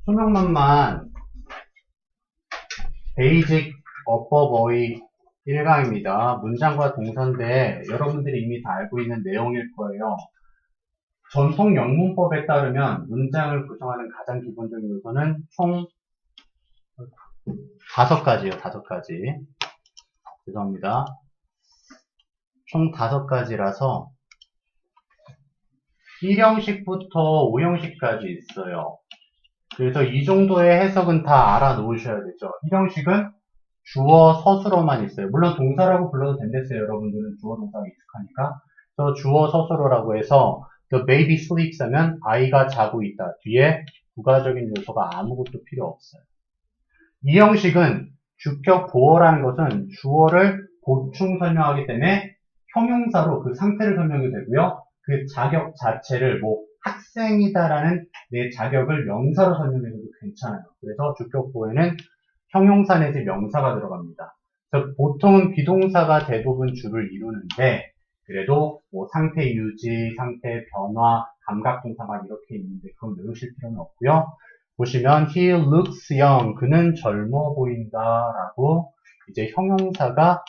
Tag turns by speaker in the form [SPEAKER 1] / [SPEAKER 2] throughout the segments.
[SPEAKER 1] 수능만만 베이직 어법어의 1강입니다. 문장과 동사인데 여러분들이 이미 다 알고 있는 내용일 거예요. 전통 영문법에 따르면 문장을 구성하는 가장 기본적인 요소는 총 5가지예요. 5가지. 죄송합니다. 총 5가지라서 1형식부터 5형식까지 있어요. 그래서 이 정도의 해석은 다 알아놓으셔야 되죠. 1형식은 주어 서술어만 있어요. 물론 동사라고 불러도 된댔어요. 여러분들은 주어 동사가 익숙하니까. 그래서 주어 서술어라고 해서 The baby sleeps 하면 아이가 자고 있다. 뒤에 부가적인 요소가 아무것도 필요 없어요. 이 형식은 주격 보어라는 것은 주어를 보충 설명하기 때문에 형용사로 그 상태를 설명이 되고요. 그 자격 자체를 학생이다라는 내 자격을 명사로 설명해도 괜찮아요. 그래서 주격 보어에는 형용사 내지 명사가 들어갑니다. 그래서 보통은 비동사가 대부분 주를 이루는데 그래도 상태 유지, 상태 변화, 감각동사 막 이렇게 있는데 그건 외우실 필요는 없고요. 보시면 he looks young, 그는 젊어 보인다 라고 이제 형용사가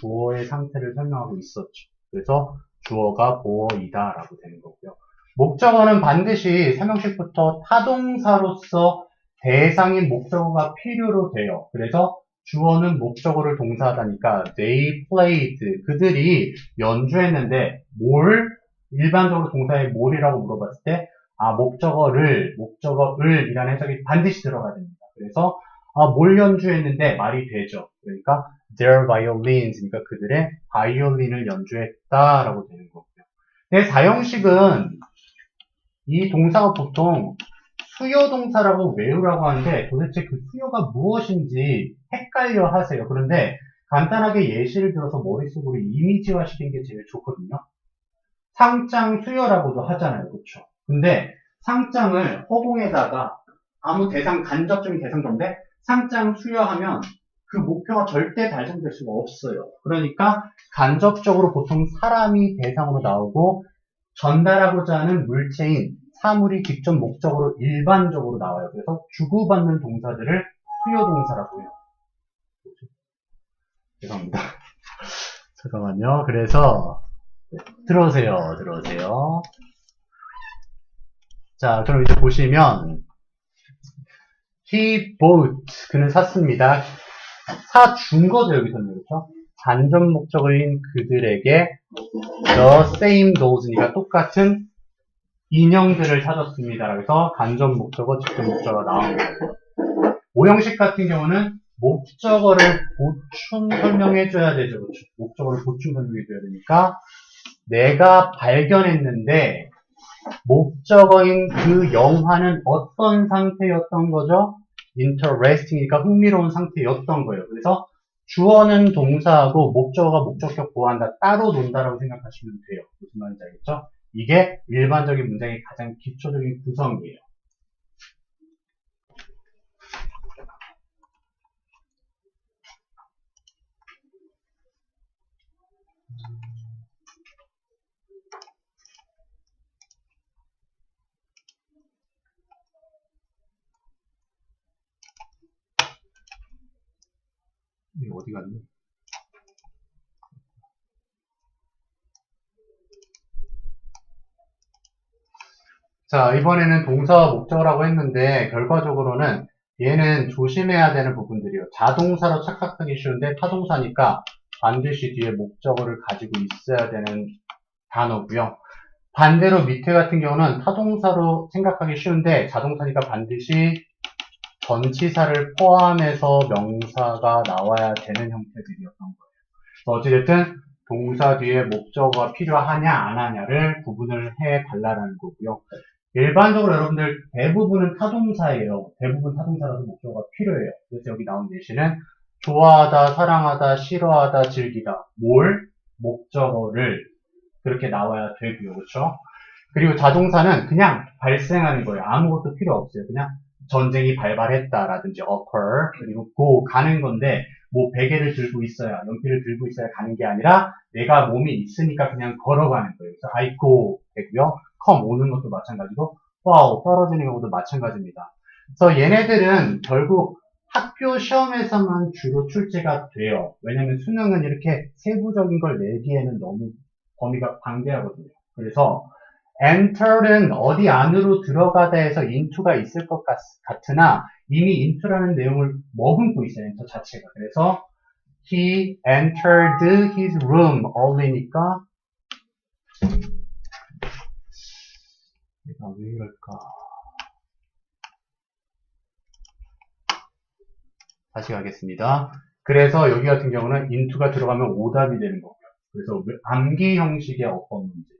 [SPEAKER 1] 주어의 상태를 설명하고 있었죠. 그래서 주어가 보어이다 라고 되는 거고요. 목적어는 반드시 3형식부터 타동사로서 대상인 목적어가 필요로 돼요. 그래서 주어는 목적어를 동사하다니까 they played, 그들이 연주했는데 뭘? 일반적으로 동사에 뭘이라고 물어봤을 때 목적어를, 목적어을 이라는 해석이 반드시 들어가야 됩니다. 그래서 뭘 연주했는데 말이 되죠. 그러니까 their violins, 그러니까 그들의 바이올린을 연주했다라고 되는 거고요. 네, 4형식은 이 동사가 보통 수요 동사라고 외우라고 하는데 도대체 그 수요가 무엇인지 헷갈려 하세요. 그런데 간단하게 예시를 들어서 머릿속으로 이미지화 시키는 게 제일 좋거든요. 상장 수요라고도 하잖아요. 그렇죠? 근데 상장을 허공에다가 아무 대상, 간접적인 대상도 없는데 상장 수요하면 그 목표가 절대 달성될 수가 없어요. 그러니까 간접적으로 보통 사람이 대상으로 나오고 전달하고자 하는 물체인 사물이 직접 목적으로 일반적으로 나와요. 그래서 주고받는 동사들을 수요동사라고 해요. 죄송합니다. 잠깐만요. 그래서 들어오세요. 자, 그럼 이제 보시면 he bought, 그는 샀습니다. 사준 거죠, 여기서는. 그렇죠? 간접 목적어인 그들에게 the same thos니까 똑같은 인형들을 사줬습니다. 그래서 간접 목적어, 직접 목적어가 나온 거예요. 5형식 같은 경우는 목적어를 보충 설명해줘야 되죠. 그렇죠? 목적어를 보충 설명해줘야 되니까 내가 발견했는데 목적어인 그 영화는 어떤 상태였던 거죠? interesting이니까 흥미로운 상태였던 거예요. 그래서 주어는 동사하고 목적어가 목적격 보호한다. 따로 논다라고 생각하시면 돼요. 무슨 말인지 알겠죠? 이게 일반적인 문장의 가장 기초적인 구성이에요. 이게 어디 갔니? 자, 이번에는 동사와 목적어라고 했는데 결과적으로는 얘는 조심해야 되는 부분들이에요. 자동사로 착각하기 쉬운데 타동사니까 반드시 뒤에 목적어를 가지고 있어야 되는 단어고요. 반대로 밑에 같은 경우는 타동사로 생각하기 쉬운데 자동사니까 반드시 전치사를 포함해서 명사가 나와야 되는 형태들이었던 거예요. 어찌됐든 동사 뒤에 목적어가 필요하냐 안 하냐를 구분을 해 달라는 거고요. 일반적으로 여러분들 대부분은 타동사예요. 대부분 타동사라서 목적어가 필요해요. 그래서 여기 나온 예시는 좋아하다, 사랑하다, 싫어하다, 즐기다. 뭘? 목적어를 그렇게 나와야 되고요. 그렇죠? 그리고 자동사는 그냥 발생하는 거예요. 아무것도 필요 없어요. 그냥 전쟁이 발발했다라든지 occur 그리고 go 가는 건데 베개를 들고 있어야 연필을 들고 있어야 가는 게 아니라 내가 몸이 있으니까 그냥 걸어가는 거예요. 그래서 I go 되고요. come 오는 것도 마찬가지고 fall 떨어지는 경우도 마찬가지입니다. 그래서 얘네들은 결국 학교 시험에서만 주로 출제가 돼요. 왜냐면 수능은 이렇게 세부적인 걸 내기에는 너무 범위가 방대하거든요. 그래서 enter는 어디 안으로 들어가다 해서 into가 있을 것 같으나 이미 into라는 내용을 머금고 있어요. enter 자체가. 그래서 he entered his room early니까 얘가 왜 이럴까? 다시 가겠습니다. 그래서 여기 같은 경우는 into가 들어가면 오답이 되는 거고요. 그래서 암기 형식의 어법 문제.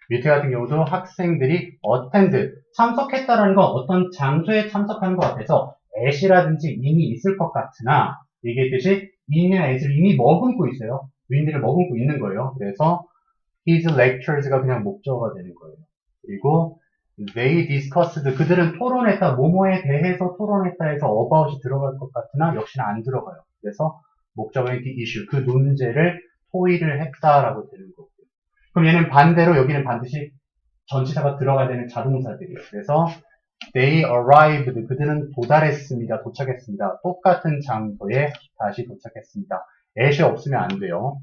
[SPEAKER 1] 밑에 같은 경우도 학생들이 attend, 참석했다라는 건 어떤 장소에 참석하는 것 같아서 at이라든지 in이 있을 것 같으나 얘기했듯이 in이나 at을 이미 머금고 있어요. 위인들을 머금고 있는 거예요. 그래서 his lectures가 그냥 목적어가 되는 거예요. 그리고 they discussed, 그들은 토론했다, 뭐뭐에 대해서 토론했다 해서 about이 들어갈 것 같으나 역시나 안 들어가요. 그래서 목적어인 the issue, 그 논제를 토의를 했다라고 되는 거고요. 그럼 얘는 반대로 여기는 반드시 전치사가 들어가야 되는 자동사들이에요. 그래서 they arrived, 그들은 도달했습니다, 도착했습니다. 똑같은 장소에 다시 도착했습니다. at이 없으면 안 돼요.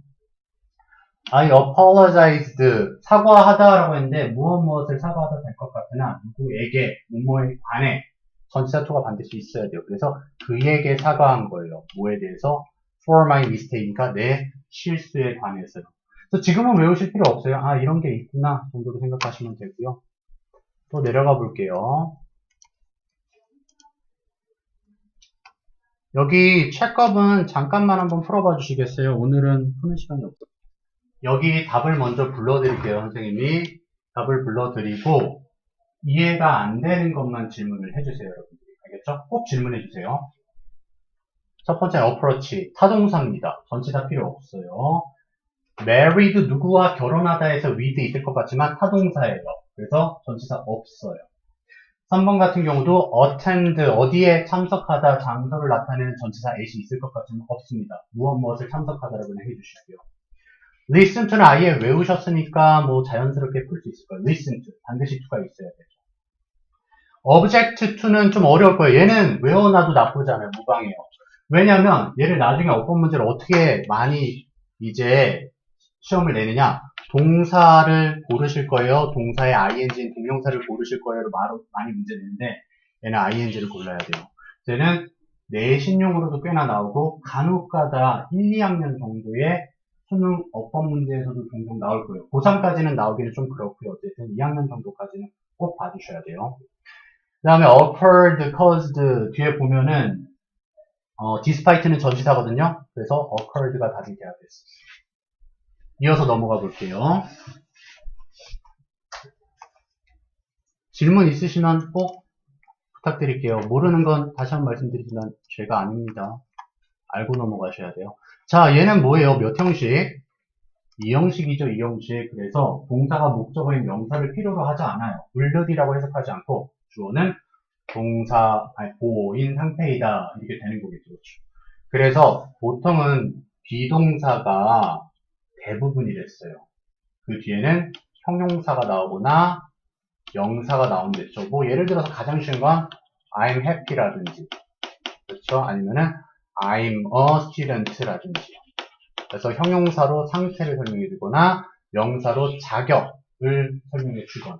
[SPEAKER 1] I apologized, 사과하다라고 했는데 무엇을 사과하다 될 것 같으나 누구에게, 뭐뭐에 관해 전치사 to가 반드시 있어야 돼요. 그래서 그에게 사과한 거예요. 뭐에 대해서? For my mistake니까 내 실수에 관해서요. 그래서 지금은 외우실 필요 없어요. 아, 이런 게 있구나 정도로 생각하시면 되고요. 또 내려가 볼게요. 여기 책값은 잠깐만 한번 풀어봐 주시겠어요? 오늘은 푸는 시간이 없어요. 여기 답을 먼저 불러드릴게요. 선생님이 답을 불러드리고 이해가 안 되는 것만 질문을 해주세요. 여러분들이. 알겠죠? 꼭 질문해 주세요. 첫 번째 approach, 타동사입니다. 전치사 필요 없어요. married, 누구와 결혼하다 해서 with 있을 것 같지만 타동사예요. 그래서 전치사 없어요. 3번 같은 경우도 attend, 어디에 참석하다, 장소를 나타내는 전치사 at이 있을 것 같지만 없습니다. 무엇을 참석하다라고 그냥 해주시고요. listen to는 아예 외우셨으니까 뭐 자연스럽게 풀 수 있을 거예요. listen to, 반드시 to가 있어야 되죠. object to는 좀 어려울 거예요. 얘는 외워놔도 나쁘지 않아요. 무방해요. 왜냐면 얘를 나중에 어법 문제를 어떻게 많이 이제 시험을 내느냐, 동사를 고르실 거예요. 동사의 ing인 동명사를 고르실 거예요. 많이 문제 내는데 얘는 ing를 골라야 돼요. 얘는 내신용으로도 꽤나 나오고 간혹가다 1, 2학년 정도의 수능 어법 문제에서도 종종 나올 거예요. 고3까지는 나오기는 좀 그렇고요. 어쨌든 2학년 정도까지는 꼭 봐주셔야 돼요. 그 다음에 occurred, caused 뒤에 보면은 despite는 전치사거든요. 그래서 occurred가 답이 돼야 됐어요. 이어서 넘어가 볼게요. 질문 있으시면 꼭 부탁드릴게요. 모르는 건 다시 한번 말씀드리지만 죄가 아닙니다. 알고 넘어가셔야 돼요. 자, 얘는 뭐예요? 몇 형식? 2형식이죠, 2형식. 그래서 동사가 목적어인 명사를 필요로 하지 않아요. ulrd이라고 해석하지 않고 주어는 동사, 보인 상태이다. 이렇게 되는 거겠죠. 그렇죠? 그래서 보통은 비동사가 대부분이랬어요. 그 뒤에는 형용사가 나오거나 명사가 나온댔죠. 뭐 예를 들어서 가장 쉬운 건 I'm happy라든지, 그렇죠? 아니면은 I'm a student라든지. 그래서 형용사로 상태를 설명해 주거나 명사로 자격을 설명해 주거나.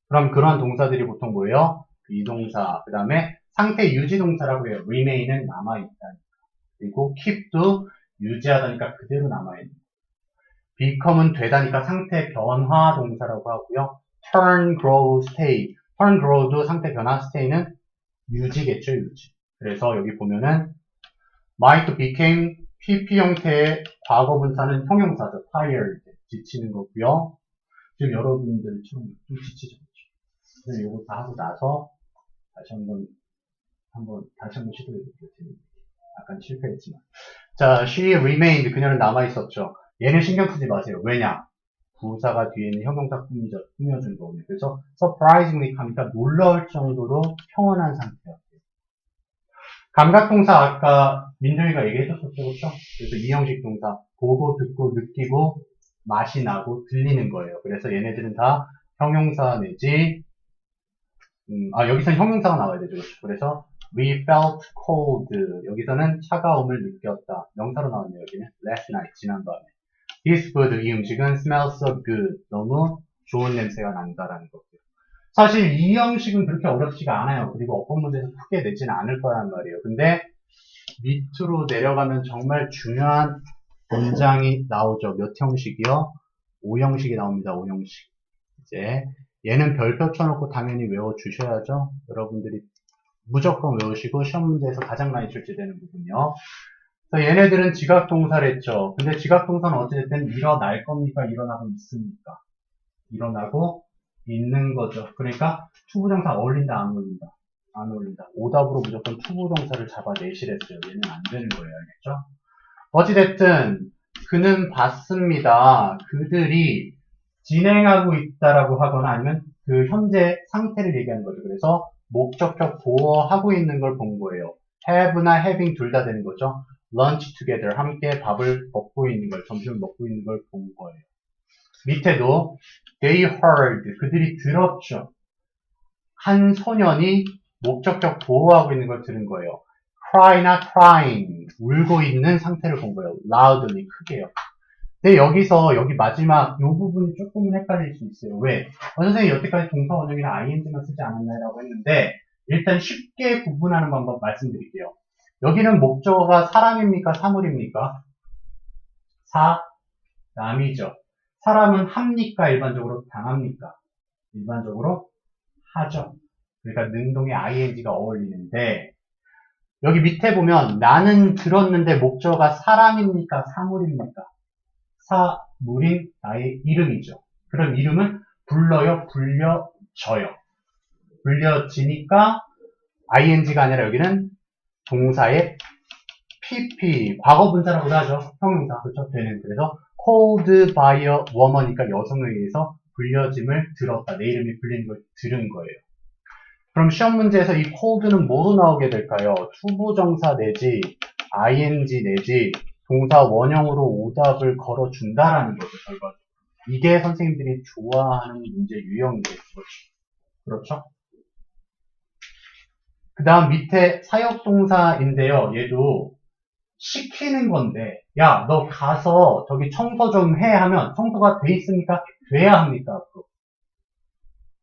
[SPEAKER 1] 그럼 그러한 동사들이 보통 뭐예요? 비동사, 그 다음에 상태 유지 동사라고 해요. remain은 남아있다니까. 그리고 keep도 유지하다니까 그대로 남아있는. become은 되다니까 상태 변화 동사라고 하고요. turn, grow, stay. turn, grow도 상태 변화, stay는 유지겠죠, 유지. 그래서 여기 보면은 might, became, PP 형태의 과거 분사는 형용사죠. tired, 지치는 거고요. 지금 여러분들처럼 좀 지치죠. 그래서 이거 다 하고 나서 다시 한번 시도해 볼게요. 약간 실패했지만. 자, she remained, 그녀는 남아있었죠. 얘는 신경 쓰지 마세요. 왜냐? 부사가 뒤에 있는 형용사 꾸며준 거거든요. 그래서 surprisingly 하니까 놀라울 정도로 평온한 상태였어요. 감각동사 아까 민종이가 얘기해줬었죠. 그렇죠? 그래서 이형식 동사 보고 듣고 느끼고 맛이 나고 들리는 거예요. 그래서 얘네들은 다 형용사 내지 여기서는 형용사가 나와야 되죠. 그래서 we felt cold. 여기서는 차가움을 느꼈다. 명사로 나왔네요. 여기는 last night, 지난밤에. This food, 이 음식은 smells so good. 너무 좋은 냄새가 난다라는 거고요. 사실 이 형식은 그렇게 어렵지가 않아요. 그리고 어법 문제에서 크게 내지는 않을 거란 말이에요. 근데 밑으로 내려가면 정말 중요한 문장이 나오죠. 몇 형식이요? 5형식이 나옵니다. 5형식. 이제 얘는 별표 쳐놓고 당연히 외워주셔야죠. 여러분들이 무조건 외우시고 시험 문제에서 가장 많이 출제되는 부분이요. 그래서 얘네들은 지각동사를 했죠. 근데 지각동사는 어찌됐든 일어날 겁니까? 일어나고 있습니까? 일어나고 있는 거죠. 그러니까 투부정사 어울린다, 안 어울린다? 안 어울린다. 오답으로 무조건 투부정사를 잡아내시랬어요. 얘는 안 되는 거예요. 알겠죠? 어찌됐든 그는 봤습니다. 그들이 진행하고 있다라고 하거나 아니면 그 현재 상태를 얘기하는 거죠. 그래서 목적격 보어하고 있는 걸 본 거예요. have나 having 둘 다 되는 거죠. lunch together 함께 밥을 먹고 있는 걸, 점심을 먹고 있는 걸 본 거예요. 밑에도 they heard 그들이 들었죠. 한 소년이 목적격 보호하고 있는 걸 들은 거예요. cry나 crying 울고 있는 상태를 본 거예요. loudly 크게요. 근데 여기서 여기 마지막 이 부분이 조금은 헷갈릴 수 있어요. 왜? 선생님 여태까지 동사 원형이랑 ing만 쓰지 않았나요? 라고 했는데 일단 쉽게 구분하는 방법 말씀드릴게요. 여기는 목적어가 사람입니까? 사물입니까? 사람이죠. 사람은 합니까? 일반적으로 당합니까? 일반적으로 하죠. 그러니까 능동의 ing가 어울리는데 여기 밑에 보면 나는 들었는데 목적어가 사람입니까? 사물입니까? 사물인 나의 이름이죠. 그럼 이름은 불러요? 불려져요. 불려지니까 ing가 아니라 여기는 동사의 pp, 과거분사라고도 하죠. 형용사, 그렇죠? 되는. 그래서 called by a woman이니까 여성에 의해서 불려짐을 들었다. 내 이름이 불리는 걸 들은 거예요. 그럼 시험 문제에서 이 called는 뭐로 나오게 될까요? 투부정사 내지 ing 내지 동사 원형으로 오답을 걸어준다라는 거죠. 결과적으로. 이게 선생님들이 좋아하는 문제 유형이에요. 그렇죠? 그 다음 밑에 사역동사인데요. 얘도 시키는 건데 야, 너 가서 저기 청소 좀 해 하면 청소가 돼 있습니까? 돼야 합니까?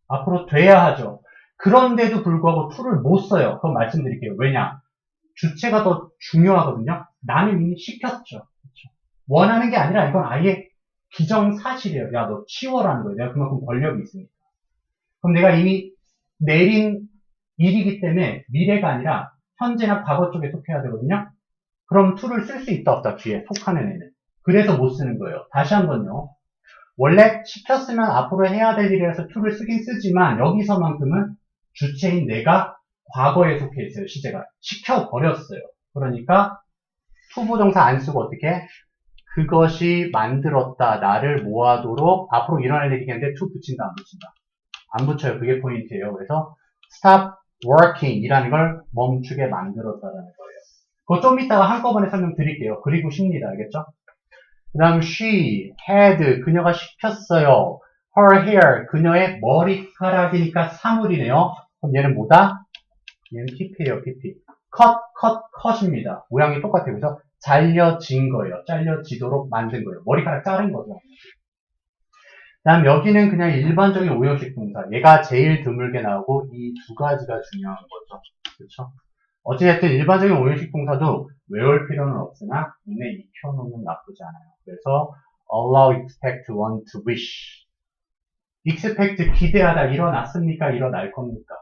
[SPEAKER 1] 앞으로 돼야 하죠. 그런데도 불구하고 to를 못 써요. 그건 말씀드릴게요. 왜냐? 주체가 더 중요하거든요. 나는 이미 시켰죠. 그렇죠? 원하는 게 아니라 이건 아예 기정사실이에요. 야, 너 치워라는 거예요. 내가 그만큼 권력이 있으니까. 그럼 내가 이미 내린 일이기 때문에 미래가 아니라 현재나 과거 쪽에 속해야 되거든요. 그럼 to를 쓸 수 있다 없다 뒤에 속하는 애는. 그래서 못 쓰는 거예요. 다시 한번요. 원래 시켰으면 앞으로 해야 될 일이라서 to를 쓰긴 쓰지만 여기서만큼은 주체인 내가 과거에 속해 있어요. 시제가. 시켜버렸어요. 그러니까 투부정사 안 쓰고 어떻게? 그것이 만들었다. 나를 모아도록 앞으로 일어날 일이겠는데 to 붙인다 안 붙인다? 안 붙여요. 그게 포인트예요. 그래서 stop working 이라는 걸 멈추게 만들었다라는 거예요. 그거 좀 이따가 한꺼번에 설명드릴게요. 그리고 쉽니다. 알겠죠? 그 다음 she had 그녀가 시켰어요. her hair 그녀의 머리카락이니까 사물이네요. 그럼 얘는 뭐다? 얘는 pp예요. pp. 컷입니다. 모양이 똑같아요. 그래서 잘려진 거예요. 잘려지도록 만든 거예요. 머리카락 자른 거죠. 그 다음 여기는 그냥 일반적인 오형식 동사. 얘가 제일 드물게 나오고 이 두 가지가 중요한 거죠. 그렇죠? 어찌됐든 일반적인 오형식 동사도 외울 필요는 없으나 눈에 익혀놓으면 나쁘지 않아요. 그래서 allow, expect, want, wish. expect 기대하다 일어났습니까? 일어날 겁니까?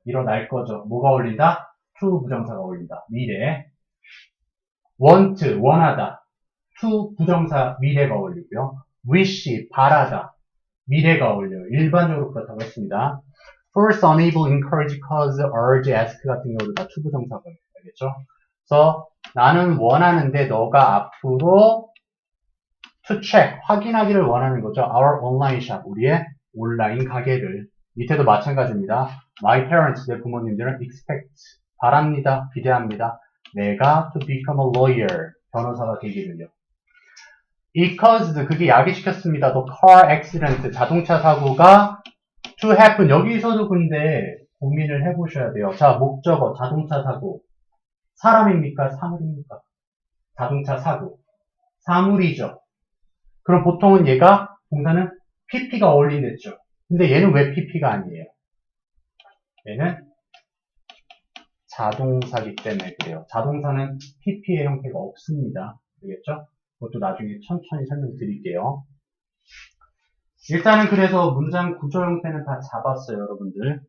[SPEAKER 1] 일어날 거죠. 뭐가 어울린다? to 부정사가 어울린다. 미래. want 원하다. to 부정사 미래가 어울리고요. wish 바라다. 미래가 어울려요. 일반적으로 그렇다고 했습니다. force, enable, encourage, cause, urge, ask 같은 경우도 다 to 부정사가 알겠죠? 그래서 나는 원하는데 너가 앞으로 to check 확인하기를 원하는 거죠. our online shop 우리의 온라인 가게를. 밑에도 마찬가지입니다. My parents 내 부모님들은 expect 바랍니다. 기대합니다. 내가 to become a lawyer 변호사가 되기를요. It caused 그게 야기시켰습니다. The car accident 자동차 사고가 to happen. 여기서도 근데 고민을 해보셔야 돼요. 자, 목적어, 자동차 사고. 사람입니까? 사물입니까? 자동차 사고. 사물이죠. 그럼 보통은 얘가 동사는 pp가 어울린댔죠. 근데 얘는 왜 pp가 아니에요? 얘는 자동사기 때문에 그래요. 자동사는 pp의 형태가 없습니다. 알겠죠? 그것도 나중에 천천히 설명드릴게요. 일단은 그래서 문장 구조 형태는 다 잡았어요, 여러분들.